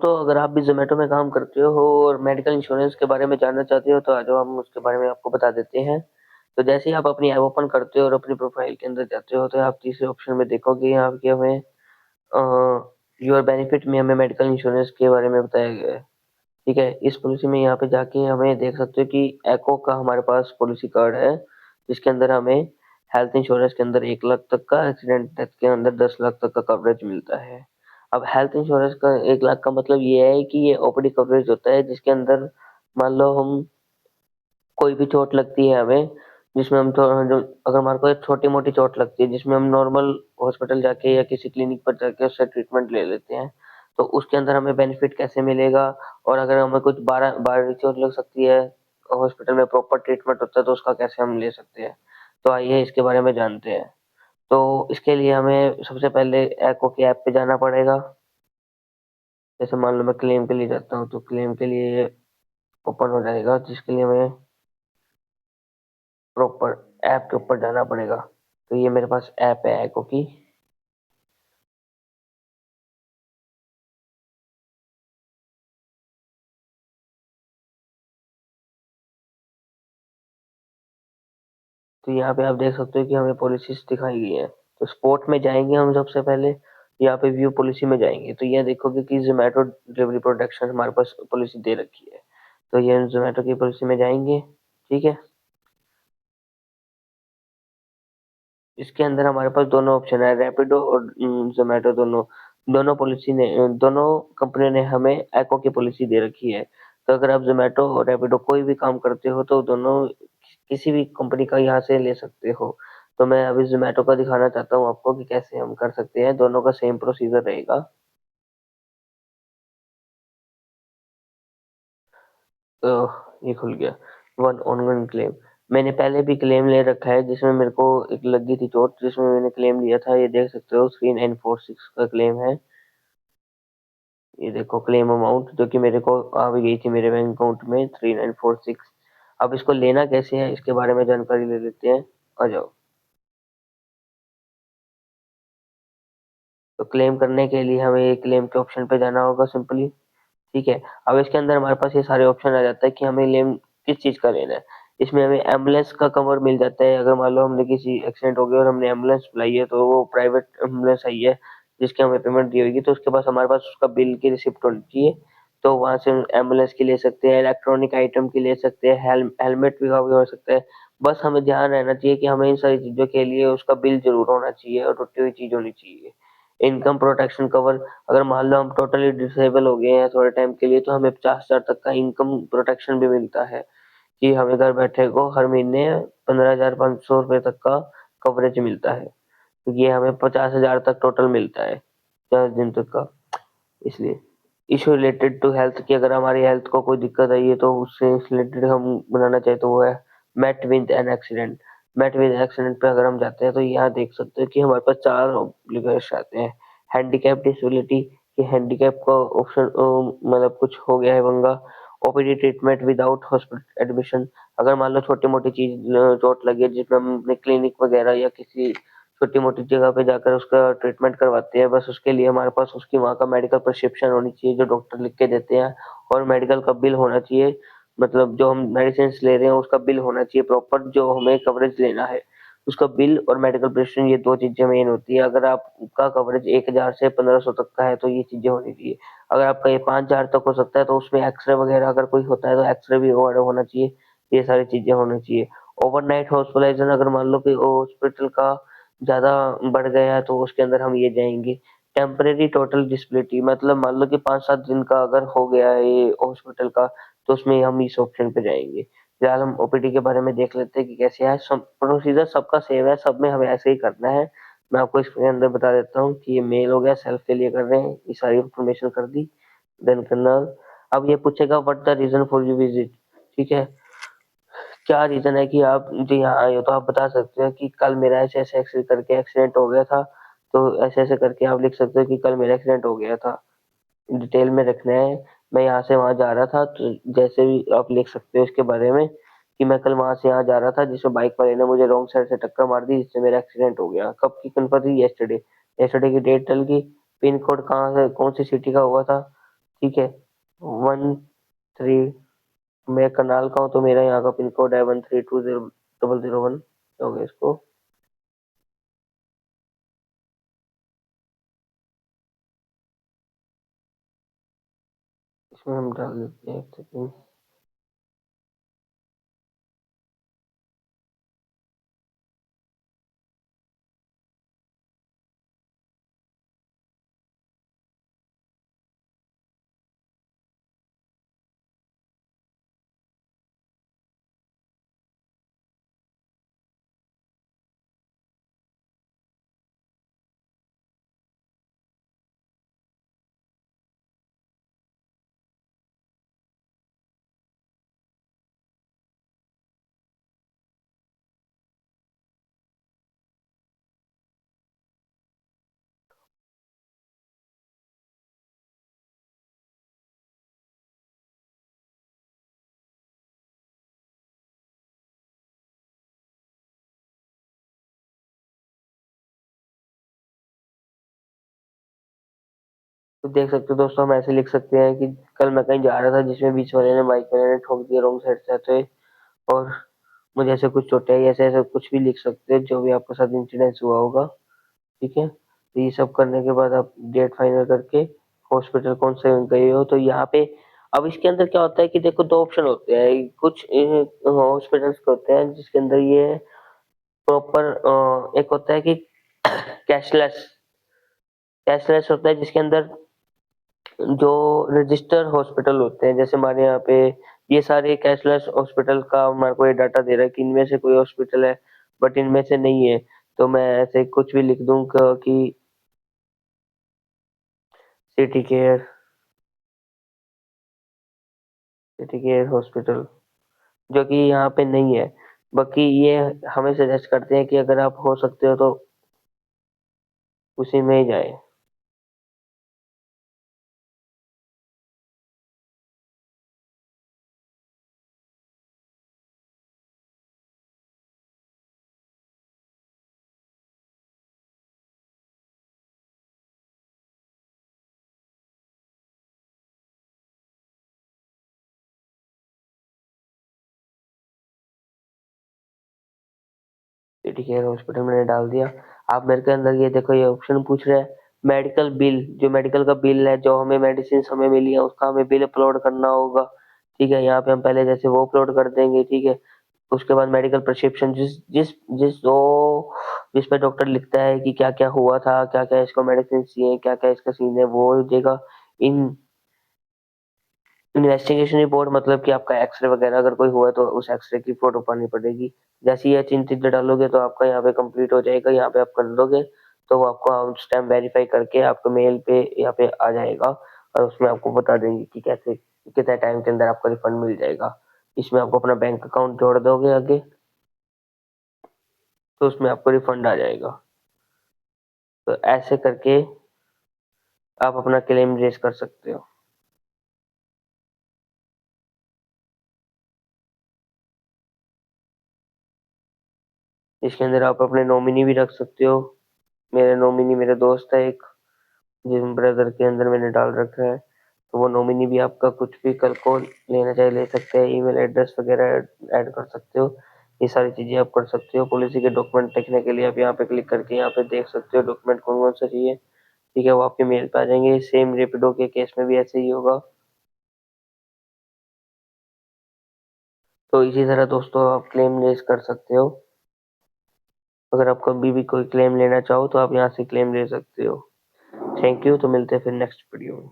तो अगर आप भी ज़ोमैटो में काम करते हो और मेडिकल इंश्योरेंस के बारे में जानना चाहते हो, तो आ जाओ, हम उसके बारे में आपको बता देते हैं। तो जैसे ही आप अपनी ऐप ओपन करते हो और अपनी प्रोफ़ाइल के अंदर जाते हो, तो आप तीसरे ऑप्शन में देखोगे यहाँ पे हमें योर बेनिफिट में हमें मेडिकल इंश्योरेंस के बारे में बताया गया है। ठीक है? इस पॉलिसी में यहाँ पे जाके हमें देख सकते हो कि एको का हमारे पास पॉलिसी कार्ड है, जिसके अंदर हमें हेल्थ इंश्योरेंस के अंदर 1 लाख तक का, एक्सीडेंट डेथ के अंदर 10 लाख तक का कवरेज मिलता है। अब हेल्थ इंश्योरेंस का 1 लाख का मतलब ये है कि ये ओपीडी कवरेज होता है, जिसके अंदर मान लो हम कोई भी चोट लगती है हमें, जिसमें हम थोड़ा जो अगर हमारे को एक छोटी-मोटी चोट लगती है, जिसमें हम नॉर्मल हॉस्पिटल जाके या किसी क्लिनिक पर जाके उससे ट्रीटमेंट ले लेते हैं, तो उसके अंदर हमें बेनिफिट कैसे मिलेगा? और अगर हमें कुछ बाहरी चोट लग सकती है, हॉस्पिटल में प्रॉपर ट्रीटमेंट होता है, तो उसका कैसे हम ले सकते हैं? तो आइए इसके बारे में जानते हैं। तो इसके लिए हमें सबसे पहले एको की ऐप पे जाना पड़ेगा। जैसे मान लो मैं क्लेम के लिए जाता हूँ, तो क्लेम के लिए ओपन हो जाएगा, जिसके लिए हमें प्रॉपर ऐप के ऊपर जाना पड़ेगा। तो ये मेरे पास ऐप है एको की। तो यहाँ पे आप देख सकते हो कि हमें पॉलिसीज दिखाई गई है। तो स्पोर्ट में जाएंगे हम सबसे पहले, यहाँ पे व्यू पॉलिसी में जाएंगे, तो ये देखोगे कि जोमेटो डिलीवरी प्रोटेक्शन हमारे पास पॉलिसी दे रखी है। तो ये जोमेटो की पॉलिसी में जाएंगे। ठीक है? इसके अंदर हमारे पास दोनों ऑप्शन है, रैपिडो और जोमेटो, दोनों दोनों पॉलिसी ने दोनों कंपनी ने हमें एको की पॉलिसी दे रखी है। तो अगर आप जोमेटो और रैपिडो कोई भी काम करते हो, तो दोनों किसी भी कंपनी का यहाँ से ले सकते हो। तो मैं अभी जोमेटो का दिखाना चाहता हूँ आपको कि कैसे हम कर सकते हैं, दोनों का सेम प्रोसीजर रहेगा। तो ये खुल गया, वन ऑनगोइंग क्लेम। मैंने पहले भी क्लेम ले रखा है, जिसमें मेरे को एक लगी थी चोट, जिसमें मैंने क्लेम लिया था। ये देख सकते हो 3946 का क्लेम है। ये देखो क्लेम अमाउंट जो कि मेरे को आ भी गई थी मेरे बैंक अकाउंट में 3946। अब इसको लेना कैसे है, इसके बारे में जानकारी ले लेते हैं। आ जाओ। तो क्लेम करने के लिए हमें ये क्लेम के ऑप्शन पे जाना होगा सिंपली। ठीक है? अब इसके अंदर हमारे पास ये सारे ऑप्शन आ जाता है कि हमें क्लेम किस चीज का लेना है। इसमें हमें एम्बुलेंस का कवर मिल जाता है। अगर मान लो हमने किसी एक्सीडेंट हो गया और हमने एम्बुलेंस बुलाई है, तो वो प्राइवेट एम्बुलेंस आई है, जिसकी हमें पेमेंट दी होगी, तो उसके पास हमारे पास उसका बिल की रिसिप्ट होनी चाहिए। तो वहां से एम्बुलेंस की ले सकते हैं, इलेक्ट्रॉनिक आइटम की ले सकते हैं, हेलमेट भी का भी हो सकता है। बस हमें ध्यान रहना चाहिए कि हमें इन सारी चीजों के लिए उसका बिल जरूर होना चाहिए और टूटी हुई चीज होनी चाहिए। इनकम प्रोटेक्शन कवर, अगर मान लो हम टोटली डिसेबल हो गए हैं थोड़े टाइम के लिए, तो हमें 50,000 तक का इनकम प्रोटेक्शन भी मिलता है, कि हमें घर बैठे को हर महीने 15,500 रुपए तक का कवरेज मिलता है। तो ये हमें 50,000 तक टोटल मिलता है 40 दिन तक का। इसलिए इशू रिलेटेड टू हेल्थ की, अगर हमारी हेल्थ को कोई दिक्कत आई है, तो उससे रिलेटेड हम बनाना चाहे, तो वो है met with an accident. Met with accident पे अगर हम जाते हैं, तो यहाँ देख सकते हैं कि हमारे पास 4 ऑब्लिगेशन आते हैं। हैंडीकैप डिसेबिलिटी, कि हैंडीकैप का ऑप्शन मतलब कुछ हो गया है पंगा। OPD treatment without hospital admission, अगर मान लो छोटी मोटी चीज चोट लगी है, जिसमें हम अपने क्लिनिक वगैरह या किसी छोटी मोटी जगह पे जाकर उसका ट्रीटमेंट करवाते हैं, बस उसके लिए हमारे पास उसकी वहाँ का मेडिकल प्रिस्क्रिप्शन होनी चाहिए, जो डॉक्टर लिख के देते हैं। और मेडिकल का बिल होना चाहिए, मतलब जो हम मेडिसिन ले रहे हैं उसका बिल होना चाहिए प्रॉपर, जो हमें कवरेज लेना है उसका बिल और मेडिकल प्रिस्क्रिप्शन, ये दो चीजें मेन होती है। अगर आपका कवरेज 1,000 से 1,500 तक का है, तो ये चीजें होनी चाहिए। अगर आपका ये 5,000 तक हो सकता है, तो उसमें एक्सरे वगैरह अगर कोई होता है, तो एक्सरे भी order होना चाहिए। ये सारी चीजें होनी चाहिए। ओवरनाइट हॉस्पिटलाइजेशन, अगर मान लो कि हॉस्पिटल का ज़्यादा बढ़ गया है, तो उसके अंदर हम ये जाएँगे। टेम्परेरी टोटल डिसेबिलिटी, मतलब मान लो कि 5-7 दिन का अगर हो गया है ये हॉस्पिटल का, तो उसमें हम इस ऑप्शन पे जाएँगे। फिलहाल हम ओपीडी के बारे में देख लेते हैं कि कैसे है। सब प्रोसीजर सबका सेम है, सब में हमें ऐसे ही करना है। मैं आपको इसके अंदर बता देता हूँ कि ये मेल हो गया, सेल्फ के लिए कर रहे हैं, ये सारी इन्फॉर्मेशन कर दी, देन करना। अब ये पूछेगा what the reason for your visit. ठीक है? क्या रीजन है कि आप जी यहाँ आए हो, तो आप बता सकते हो कि कल मेरा ऐसे ऐसे ऐसे करके एक्सीडेंट हो गया था। तो ऐसे ऐसे करके आप लिख सकते हो कि कल मेरा एक्सीडेंट हो गया था, डिटेल में रखना है। मैं यहाँ से वहां जा रहा था, तो जैसे भी आप लिख सकते हो इसके बारे में, कि मैं कल वहां से यहाँ जा रहा था, जिसमें बाइक वाले ने मुझे रॉन्ग साइड से टक्कर मार दी, जिससे मेरा एक्सीडेंट हो गया। कब की कन्फर्म थी? यस्टरडे। यस्टरडे की डेट डल गई। पिन कोड कहाँ से, कौन सी सिटी का हुआ था, ठीक है। 13, मैं करनाल का हूँ तो मेरा यहाँ का पिन कोड है 1320001। हो गया इसको। इसमें हम डाल देते हैं, एक सेकंड। तो देख सकते हो दोस्तों, हम ऐसे लिख सकते हैं कि कल मैं कहीं जा रहा था जिसमें बीच वाले ने बाइक वाले ने ठोक दिया रॉन्ग साइड से आते हुए, और मुझे ऐसे कुछ चोटें आई, ऐसे ऐसे कुछ भी लिख सकते हैं जो भी आपके साथ इंसिडेंस हुआ होगा। ठीक है, तो ये सब करने के बाद आप डेट फाइनल करके हॉस्पिटल कौन से गए हो, तो यहाँ पे अब इसके अंदर क्या होता है कि देखो दो ऑप्शन होते हैं। कुछ हॉस्पिटल्स होते हैं जिसके अंदर ये प्रॉपर, एक होता है कि कैशलेस कैशलेस होता है, जिसके अंदर जो रजिस्टर हॉस्पिटल होते हैं, जैसे हमारे यहाँ पे ये सारे कैशलेस हॉस्पिटल का हमारे को ये डाटा दे रहा है कि इनमें से कोई हॉस्पिटल है, बट इनमें से नहीं है। तो मैं ऐसे कुछ भी लिख दूं कि city care city care hospital, जो कि यहाँ पे नहीं है। बाकी ये हमें सजेस्ट करते हैं कि अगर आप हो सकते हो तो उसी में ही जाए। सिटी केयर हॉस्पिटल मैंने डाल दिया। आप मेरे के अंदर ये देखो, ये ऑप्शन पूछ रहा है मेडिकल बिल, जो मेडिकल का बिल है, जो हमें मेडिसिन हमें मिली है उसका हमें बिल अपलोड करना होगा। ठीक है, यहाँ पे हम पहले जैसे वो अपलोड कर देंगे। ठीक है, उसके बाद मेडिकल प्रिस्क्रिप्शन, जिस जिस जिस जो जिसपे डॉक्टर लिखता है कि क्या क्या हुआ था, क्या क्या इसको मेडिसिन चाहिए, क्या क्या इसका सीन है, वो देगा। इन इन्वेस्टिगेशन रिपोर्ट मतलब कि आपका एक्सरे वगैरह अगर कोई हुआ है तो उस एक्सरे की फोटो पानी पड़ेगी। जैसे ही ये तीन चीजें डालोगे तो आपका यहाँ पे कंप्लीट हो जाएगा। यहाँ पे आप कर दोगे तो वो आपको स्टैम्प वेरीफाई करके आपको मेल पे यहाँ पे आ जाएगा, और उसमें आपको बता देंगे कि कैसे कितने टाइम के अंदर आपको रिफंड मिल जाएगा। इसमें आपको अपना बैंक अकाउंट जोड़ दोगे आगे, तो उसमें आपको रिफंड आ जाएगा। तो ऐसे करके आप अपना क्लेम रेज कर सकते हो। इसके अंदर आप अपने नॉमिनी भी रख सकते हो। मेरे नॉमिनी मेरे दोस्त है एक, जिस ब्रदर के अंदर मैंने डाल रखा है, तो वो नॉमिनी भी आपका कुछ भी कल को लेना चाहे ले सकते हैं। ईमेल एड्रेस वगैरह ऐड कर सकते हो। ये सारी चीजें आप कर सकते हो। पॉलिसी के डॉक्यूमेंट देखने के लिए आप यहाँ पे क्लिक करके यहाँ पे देख सकते हो डॉक्यूमेंट कौन कौन सा चाहिए। ठीक है, वो आपके मेल पे आ जाएंगे। सेम रेपिडो के केस में भी ऐसे ही होगा। तो इसी तरह दोस्तों आप क्लेम रेज कर सकते हो। अगर आप कभी भी कोई क्लेम लेना चाहो तो आप यहाँ से क्लेम ले सकते हो। थैंक यू, तो मिलते हैं फिर नेक्स्ट वीडियो में।